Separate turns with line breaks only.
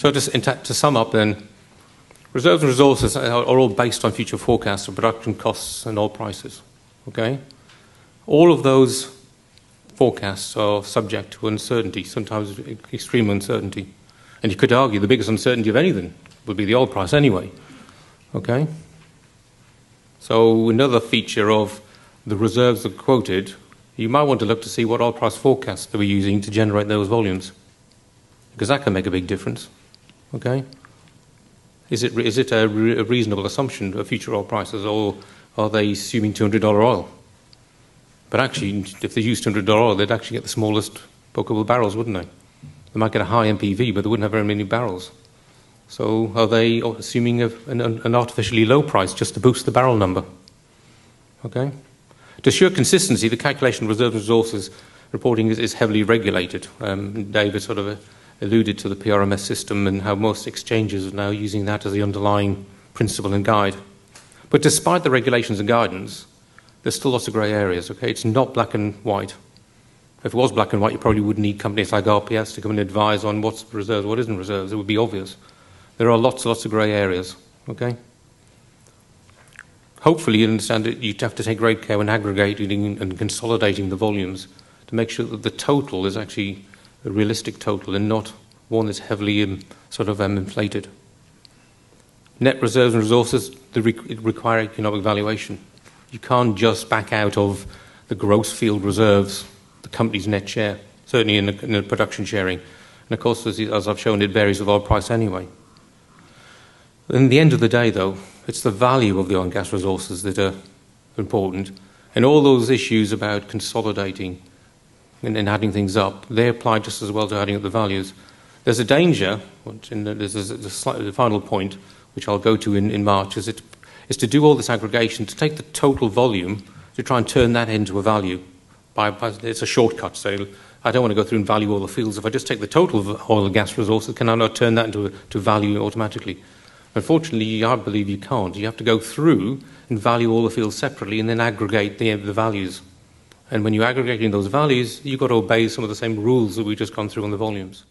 So to sum up then, reserves and resources are all based on future forecasts of production costs and oil prices. Okay? All of those forecasts are subject to uncertainty, sometimes extreme uncertainty. And you could argue the biggest uncertainty of anything would be the oil price anyway. Okay? So another feature of the reserves that are quoted, you might want to look to see what oil price forecasts they were using to generate those volumes, because that can make a big difference. Okay? Is it a reasonable assumption of future oil prices, or are they assuming $200 oil? But actually, if they use $200 oil, they'd actually get the smallest bookable barrels, wouldn't they? They might get a high MPV, but they wouldn't have very many barrels. So are they assuming an artificially low price just to boost the barrel number? Okay? To assure consistency, the calculation of reserves and resources reporting is heavily regulated. David sort of alluded to the PRMS system and how most exchanges are now using that as the underlying principle and guide. But despite the regulations and guidance, there's still lots of grey areas. Okay? It's not black and white. If it was black and white, you probably would need companies like RPS to come and advise on what's reserves, what isn't reserves. It would be obvious. There are lots of grey areas. Okay? Hopefully you understand that you have to take great care when aggregating and consolidating the volumes to make sure that the total is actually a realistic total and not one that's heavily inflated. Net reserves and resources require economic valuation. You can't just back out of the gross field reserves the company's net share, certainly in the production sharing. And of course, as I've shown, it varies with oil price anyway. In the end of the day, though, it's the value of the oil and gas resources that are important. And all those issues about consolidating and adding things up, they apply just as well to adding up the values. There's a danger, this is the final point, which I'll go to in March, is to do all this aggregation, to take the total volume, to try and turn that into a value. It's a shortcut, so I don't want to go through and value all the fields. If I just take the total of oil and gas resources, can I not turn that into value automatically? Unfortunately, I believe you can't. You have to go through and value all the fields separately and then aggregate the values. And when you're aggregating those values, you've got to obey some of the same rules that we've just gone through on the volumes.